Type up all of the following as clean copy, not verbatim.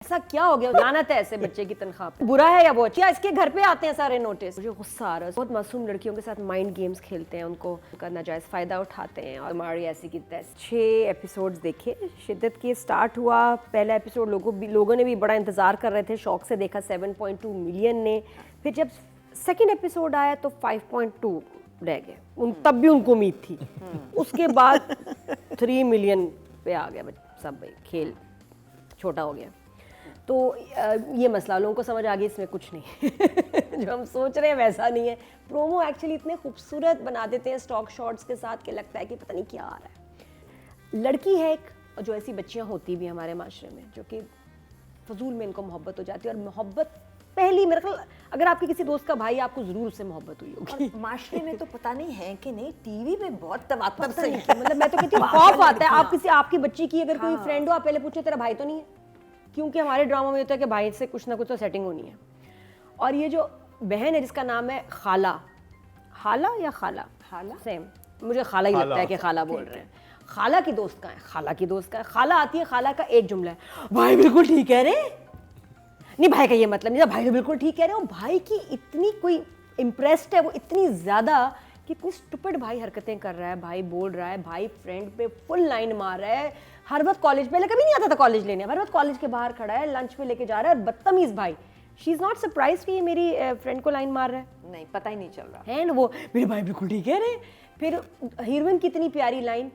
ऐसा क्या हो गया? लानत है ऐसे बच्चे की तनख्वाह पे। बुरा है या वो अच्छा? इसके घर पे आते हैं सारे नोटिस। मुझे गुस्सा आ रहा है। बहुत मासूम लड़कियों के साथ माइंड गेम्स खेलते हैं, उनका नाजायज फायदा उठाते हैं। और हमारी ऐसी की तैसी 6 एपिसोड्स देखे। शिद्दत के स्टार्ट हुआ पहला एपिसोड, लोगों ने भी बड़ा इंतजार कर रहे थे, शौक से देखा 7.2 मिलियन ने। फिर जब सेकेंड एपिसोड आया तो 5.2 रह गए। तब भी उनको उम्मीद थी। उसके बाद 3 मिलियन पे आ गया सब। भाई खेल छोटा हो गया। तो ये मसला लोगों को समझ आ गया, इसमें कुछ नहीं जो हम सोच रहे हैं वैसा नहीं है। प्रोमो एक्चुअली इतने खूबसूरत बना देते हैं स्टॉक शॉट्स के साथ कि लगता है कि पता नहीं क्या आ रहा है। लड़की है एक, जो ऐसी बच्चियां होती भी हमारे माशरे में जो कि फजूल में इनको मोहब्बत हो जाती है। और मोहब्बत पहली, मेरे ख्याल अगर आपके किसी दोस्त का भाई, आपको जरूर उससे मोहब्बत हुई होगी। माशरे में तो पता नहीं है कि नहीं, टीवी में बहुत तवात्तर से मतलब मैं तो कहती हूँ खौफ आता है। आप किसी आपकी बच्ची की अगर कोई फ्रेंड हो, आप पहले पूछो तेरा भाई तो नहीं है, क्योंकि हमारे ड्रामा में होता है कि भाई से कुछ ना कुछ तो सेटिंग होनी है। और ये जो बहन है जिसका नाम है खाला या खाला सेम, मुझे खाला ही लगता है कि खाला बोल रहे हैं। खाला की दोस्त का है, खाला आती है, खाला का एक जुमला है, भाई बिल्कुल ठीक कह रहे। नहीं, भाई का ये मतलब नहीं था, भाई तो बिल्कुल ठीक कह रहे हो। भाई की इतनी कोई इम्प्रेस्ड है वो, इतनी ज्यादा कि इतनी स्टूपिड भाई हरकतें कर रहा है, भाई बोल रहा है, भाई फ्रेंड पे फुल लाइन मार रहा है। हर वक्त कॉलेज, पहले कभी नहीं आता था कॉलेज लेने, हर वक्त कॉलेज के बाहर खड़ा है, लंच पे लेके जा रहा है। और बदतमीज भाई, शी इज नॉट सरप्राइज कि ये मेरी फ्रेंड को लाइन मार रहा है। नहीं, पता ही नहीं चल रहा है ना, वो मेरे भाई बिल्कुल ठीक है रे। फिर हीरोइन की इतनी प्यारी लाइन,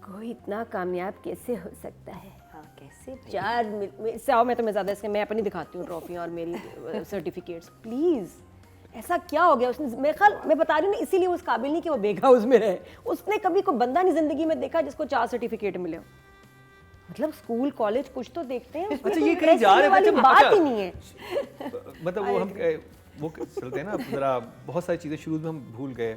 कोई इतना कामयाब कैसे हो सकता है। हाँ, कैसे 4 100 में तो मैं ज्यादा, इसके मैं अपनी दिखाती हूँ ट्रॉफी और मेरी सर्टिफिकेट्स। प्लीज ऐसा क्या हो गया? उसने, मेरे ख्याल मैं बता रही हूँ ना, इसीलिए उस काबिल नहीं कि वो बेगहाउस में रहे। उसने कभी कोई बंदा नहीं जिंदगी में देखा जिसको 4 सर्टिफिकेट मिले हो। मतलब स्कूल कॉलेज कुछ तो देखते हैं। अच्छा, ये कहीं जा रहे वाली बच्चे, बात अच्छा, ही नहीं है। मतलब वो चलते हैं ना जरा, बहुत सारी चीजें शुरू में हम भूल गए।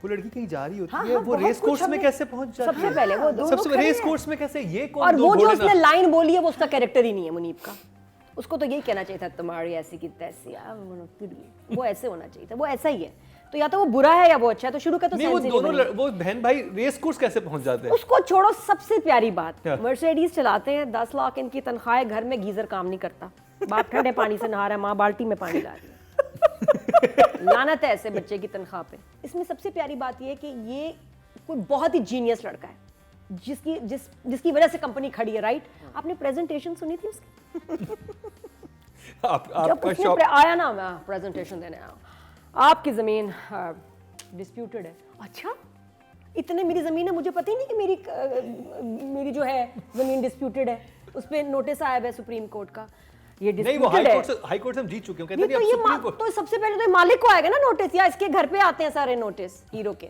वो लड़की कहीं जा रही होती है, वो रेस कोर्स में कैसे पहुंच जाती है? सबसे पहले वो दोनों सबसे रेस कोर्स में कैसे, ये कौन? और वो जो उसने लाइन बोली है वो उसका कैरेक्टर ही नहीं है मुनीब का। उसको तो यही कहना चाहिए था, तुम्हारी ऐसी की तैसी, वो ऐसे होना चाहिए था, वो ऐसा ही है। तो या तो वो बुरा है या वो अच्छा है। तो शुरू का तो नहीं, वो दोनों वो बहन भाई रेस कोर्स कैसे पहुंच जाते हैं? उसको छोड़ो, सबसे प्यारी बात, मर्सिडीज चलाते हैं, 10 लाख इनकी तनख्वाह है, घर में गीजर काम नहीं करता, बाप ठंडे पानी से नहा रहा है, माँ बाल्टी में पानी ला रही है। लानत है ऐसे बच्चे की तनख्वाह पे। इसमें सबसे प्यारी बात ये है कि ये कोई बहुत ही जीनियस लड़का है, जिसकी वजह से कंपनी खड़ी है। राइट? आपने प्रेजेंटेशन सुनी थी उसकी? जब उसने आया ना, मैं प्रेजेंटेशन देने आया, आपकी जमीन डिस्प्यूटेड है। अच्छा, इतने मेरी जमीन है, मुझे पता ही नहीं कि मेरी जो है जमीन डिस्प्यूटेड है। उस पर नोटिस आया है सुप्रीम कोर्ट का, ये नहीं, वो हाई कोर्ट से हम जीत चुके हैं, कहते हैं तो सुप्रीम कोर्ट। तो सबसे पहले तो मालिक को आएगा ना नोटिस, या इसके घर पे आते हैं सारे नोटिस हीरो के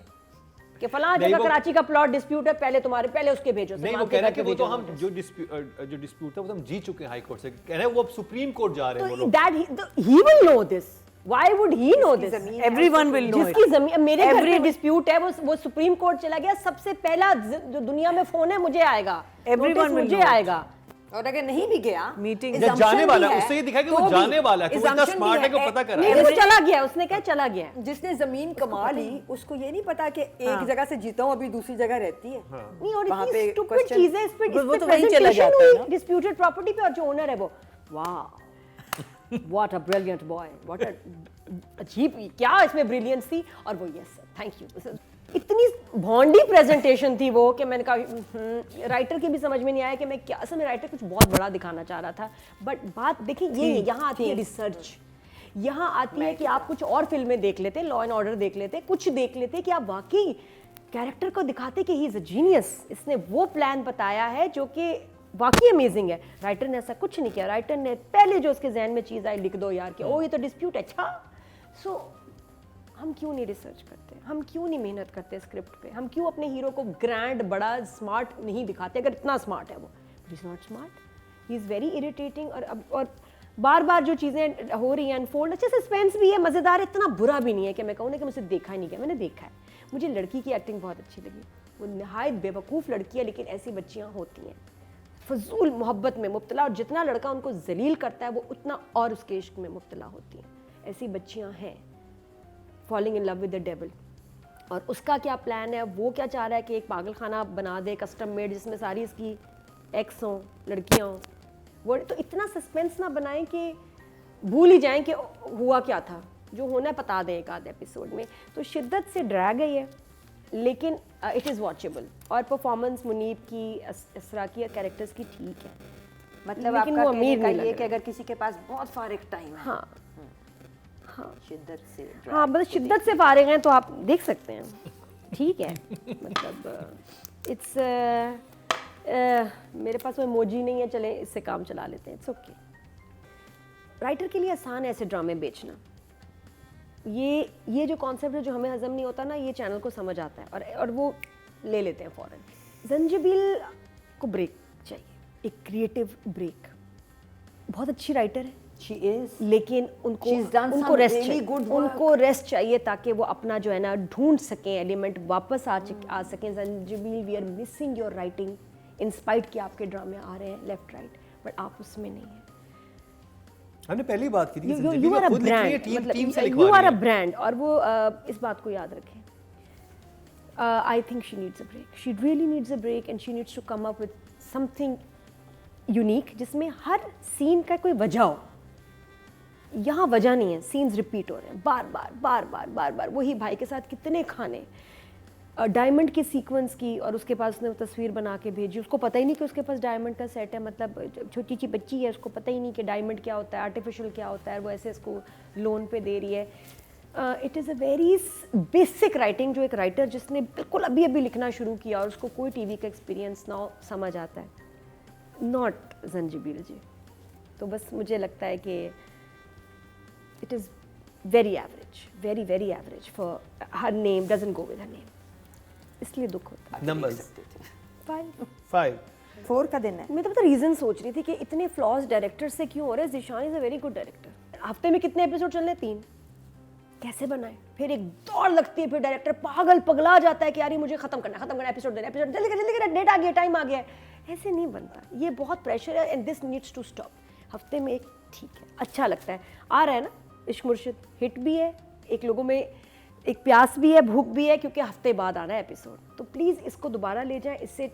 कि फलां जगह कराची का प्लॉट डिस्प्यूट है, पहले उसके भेजो। नहीं, वो कह रहा है कि वो तो हम जो डिस्प्यूट है वो हम जीत चुके हैं हाई कोर्ट से, कह रहे हैं वो अब सुप्रीम कोर्ट जा रहे हैं वो लोग। That he will know this. Why would he know this? Everyone will know जिसकी जमीन, मेरे घर में डिस्प्यूट है, वो सुप्रीम कोर्ट चला गया, सबसे पहला जो दुनिया में फोन है मुझे आएगा, Everyone will मुझे know आएगा। और अगर नहीं भी गया, मीटिंग जाने वाला है, उससे ये दिखा कि वो जाने वाला है, वो इतना स्मार्ट है कि पता कर रहा है। वो चला गया, उसने कहा चला गया। जिसने जमीन कमा ली उसको ये नहीं पता कि एक जगह से जीता हूँ, अभी दूसरी जगह रहती है। नहीं, और इतनी स्टूपिड चीजें इस पे प्रेजेंटेशन हुई डिस्प्यूटेड प्रॉपर्टी पे, और जो ओनर है वो, वाह what a brilliant boy, what a अजीब, क्या इसमें ब्रिलियंस थी। और वो यस थैंक यू, इतनी भोंडी प्रेजेंटेशन थी वो कि मैंने कहा राइटर की भी समझ में नहीं आया कि मैं क्या, असल में राइटर कुछ बहुत बड़ा दिखाना चाह रहा था। बट बात देखिए, ये यहाँ आती है रिसर्च, यहाँ आती है कि आप कुछ और फिल्में देख लेते, लॉ एंड ऑर्डर देख लेते, कुछ देख लेते कि आप वाकई कैरेक्टर को दिखाते कि ही इज अ जीनियस, इसने वो प्लान बताया है जो कि वाकई अमेजिंग है। राइटर ने ऐसा कुछ नहीं किया। राइटर ने पहले जो उसके जहन में चीज़ आई, लिख दो यार कि ओ ये तो डिस्प्यूट है। अच्छा, सो हम क्यों नहीं रिसर्च करते, हम क्यों नहीं मेहनत करते स्क्रिप्ट पे, हम क्यों अपने हीरो को ग्रैंड, बड़ा, स्मार्ट नहीं दिखाते? अगर इतना स्मार्ट है वो, but is not smart, he is very irritating. और बार बार जो चीज़ें हो रही हैं अनफोल्ड, अच्छा सस्पेंस भी है, मज़ेदार, इतना बुरा भी नहीं है कि मैं कहूँ ना कि मुझे देखा ही नहीं गया, मैंने देखा है। मुझे लड़की की एक्टिंग बहुत अच्छी लगी, वो नहायत बेवकूफ़ लड़की है, लेकिन ऐसी बच्चियाँ होती हैं फजूल मोहब्बत में मुब्तला, और जितना लड़का उनको जलील करता है वो उतना और उसके इश्क में मुब्तला होती हैं। ऐसी बच्चियां हैं, falling in love with the devil. और उसका क्या प्लान है, वो क्या चाह रहा है कि एक पागल खाना बना दे, कस्टम मेड, जिसमें सारी इसकी एक्स हों, लड़कियां हों, तो इतना सस्पेंस ना बनाएं कि भूल ही जाएं कि हुआ क्या था, जो होना है बता दें एक आध एपिसोड में। तो शिद्दत से ड्रैग है ये, लेकिन इट इज़ वॉचेबल। और परफॉर्मेंस मुनीब की, इसरा की, कैरेक्टर्स की ठीक है, मतलब लेकिन आपका वो कहने अमीर का नहीं ये लग कि अगर किसी के पास बहुत फारिग टाइम है, हाँ हाँ शिद्दत से हाँ, बस शिद्दत से फारिग हैं तो आप देख सकते हैं, ठीक है। मतलब इट्स मेरे पास वो इमोजी नहीं है, चले इससे काम चला लेते हैं, इट्स ओके। राइटर के लिए आसान है ऐसे ड्रामे बेचना। ये जो कॉन्सेप्ट है जो हमें हजम नहीं होता ना, ये चैनल को समझ आता है और वो ले लेते हैं फ़ौरन। जंजीबिल को ब्रेक चाहिए, एक क्रिएटिव ब्रेक। बहुत अच्छी राइटर है, शी इज, लेकिन उनको रेस्ट चाहिए, उनको रेस्ट चाहिए ताकि वो अपना जो है ना ढूंढ सकें, एलिमेंट वापस आ सकें। जंजीबिल, we are missing your writing in spite कि आपके ड्रामे आ रहे हैं लेफ्ट राइट, बट आप उसमें नहीं है। हमने पहली बात की थी, यू आर अ ब्रांड, मतलब यू आर अ ब्रांड, और वो इस बात को याद रखें। I think she needs a break, she really needs a break, and she needs to come up with something unique जिसमें हर सीन का कोई वजह हो। यहाँ वजह नहीं है, सीन्स रिपीट हो रहे हैं बार बार बार बार बार बार, वही भाई के साथ कितने खाने। डायमंड की सीक्वेंस की, और उसके पास उसने तस्वीर बना के भेजी, उसको पता ही नहीं कि उसके पास डायमंड का सेट है। मतलब छोटी सी बच्ची है, उसको पता ही नहीं कि डायमंड क्या होता है, आर्टिफिशियल क्या होता है, वो ऐसे इसको लोन पे दे रही है। It is a very basic writing, जो एक राइटर जिसने बिल्कुल अभी अभी लिखना शुरू किया और उसको कोई टीवी का एक्सपीरियंस ना समझ आता है, नॉट जंजीबिल जी। तो बस मुझे लगता है कि it is very average, very very average for her name doesn't go with her name, इसलिए दुख होता है। नंबर्स 5 4 का दिन है। मैं तो पता रीज़न सोच रही थी कि इतने फ्लॉज डायरेक्टर से क्यों हो रहे हैं। Zeeshan is a very good director. हफ्ते में कितने एपिसोड चल रहे हैं? 3। कैसे बनाए? फिर एक दौड़ लगती है, फिर डायरेक्टर पगला जाता है कि यार ये मुझे खत्म करना, एपिसोड देना, जल्दी करना, डेट आ गया, टाइम आ गया है। ऐसे नहीं बनता, ये बहुत प्रेशर है, and this needs to stop. हफ्ते में एक ठीक है, अच्छा लगता है। आ रहा है ना इश्क मुर्शिद, हिट भी है, एक लोगों में एक प्यास भी है, भूख भी है, क्योंकि हफ्ते बाद आना है एपिसोड। तो प्लीज़ इसको दोबारा ले जाएं, इससे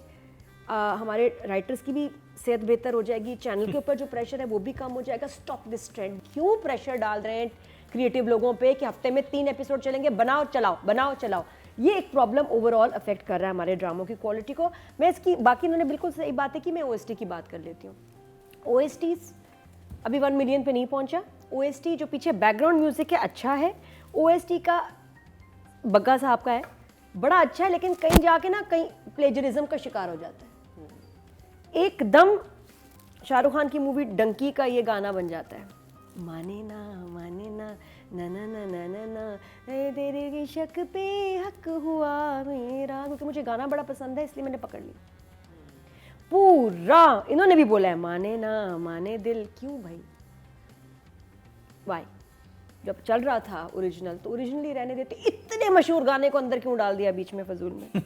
हमारे राइटर्स की भी सेहत बेहतर हो जाएगी, चैनल के ऊपर जो प्रेशर है वो भी कम हो जाएगा। Stop this trend. क्यों प्रेशर डाल रहे हैं क्रिएटिव लोगों पे कि हफ्ते में 3 एपिसोड चलेंगे, बनाओ चलाओ, बनाओ चलाओ। ये एक प्रॉब्लम ओवरऑल अफेक्ट कर रहा है हमारे ड्रामों की क्वालिटी को। मैं इसकी बाकी इन्होंने बिल्कुल सही बात है कि मैं OST की बात कर लेती हूँ। OSTs अभी 1 मिलियन पे नहीं पहुंचा। OST जो पीछे बैकग्राउंड म्यूजिक है अच्छा है, OST का बग्गा साहब का है बड़ा अच्छा है, लेकिन कहीं जाके ना कहीं प्लेजरिज्म का शिकार हो जाता है। एकदम शाहरुख खान की मूवी डंकी का ये गाना बन जाता है, माने ना ना ना ना ना ना ना ना, तेरे की शक पे हक हुआ मेरा, क्योंकि मुझे गाना बड़ा पसंद है इसलिए मैंने पकड़ लिया। पूरा इन्होंने भी बोला है माने ना माने दिल, क्यों भाई? वाई? जब चल रहा था ओरिजिनल तो ओरिजिनली रहने देते, इतने मशहूर गाने को अंदर क्यों डाल दिया बीच में फजूल में?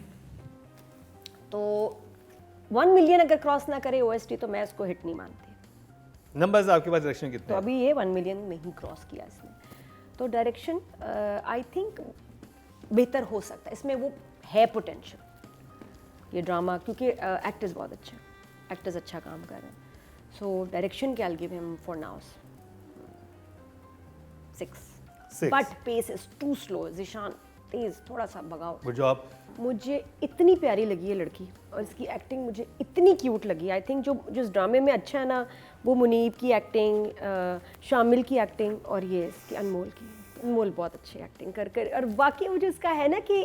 तो 1 मिलियन अगर क्रॉस ना करे OST तो मैं इसको हिट नहीं मानती। नंबर्स आपके पास डायरेक्शन कितने तो हैं? अभी ये 1 मिलियन नहीं क्रॉस किया इसने, तो डायरेक्शन आई थिंक बेहतर हो सकता है, इसमें वो है पोटेंशियल ये ड्रामा, क्योंकि एक्टर्स बहुत अच्छे हैं, एक्टर्स अच्छा काम कर रहे हैं। सो डायरेक्शन के I give him for now 6, but pace is too slow. Zeeshan तेज थोड़ा सा भगाओ। Good job. मुझे इतनी प्यारी लगी है लड़की, और इसकी एक्टिंग मुझे इतनी क्यूट लगी। आई थिंक जो इस ड्रामे में अच्छा है ना, वो मुनीब की एक्टिंग, शामिल की एक्टिंग, और ये इसकी अनमोल बहुत अच्छी एक्टिंग कर। और बाकी मुझे इसका है ना कि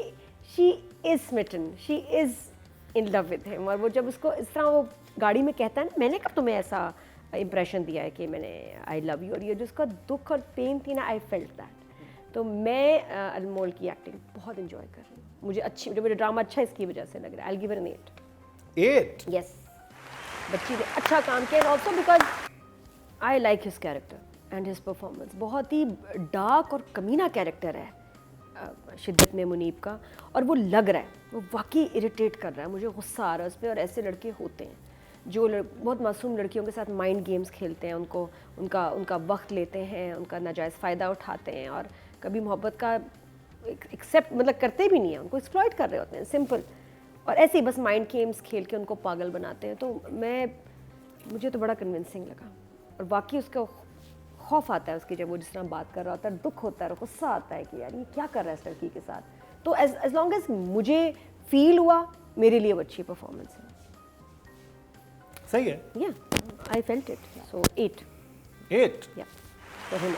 she is smitten, she is in love with him. और वो जब उसको इस तरह वो गाड़ी में कहता है ना, मैंने कब तुम्हें ऐसा इंप्रेशन दिया है कि मैंने आई लव यू, और ये जो उसका दुख और पेन थी ना, आई फेल्ट दैट। तो मैं अनमोल की एक्टिंग बहुत इंजॉय कर रही हूँ। मुझे मेरा ड्रामा अच्छा इसकी वजह से लग रहा है। I give it an 8। Yes, बच्ची ने अच्छा काम किया, also because I like his character and his performance. बहुत ही डार्क और कमीना कैरेक्टर है शिद्दत में मुनीब का, और वो लग रहा है, वो वाकई इरिटेट कर रहा है, मुझे गुस्सा आ रहा है उस पर। और ऐसे लड़के होते हैं जो बहुत मासूम लड़कियों के साथ माइंड गेम्स खेलते हैं, उनका वक्त लेते हैं, उनका नाजायज़ फ़ायदा उठाते हैं, और कभी मोहब्बत का एक्सेप्ट मतलब करते भी नहीं है, उनको एक्सप्लॉइट कर रहे होते हैं, सिंपल। और ऐसे ही बस माइंड गेम्स खेल के उनको पागल बनाते हैं। तो मैं मुझे तो बड़ा कन्विंसिंग लगा और वाकई उसका खौफ आता है उसकी, जब वो जिस तरह बात कर रहा होता है, दुख होता है, गुस्सा आता है कि यार ये क्या कर रहा है इस लड़की के साथ। तो एज लॉन्ग एज मुझे फील हुआ, मेरे लिए वो अच्छी परफॉर्मेंस है। सही है। या आई फेल्ट इट, सो 8 8 या फॉर हिम।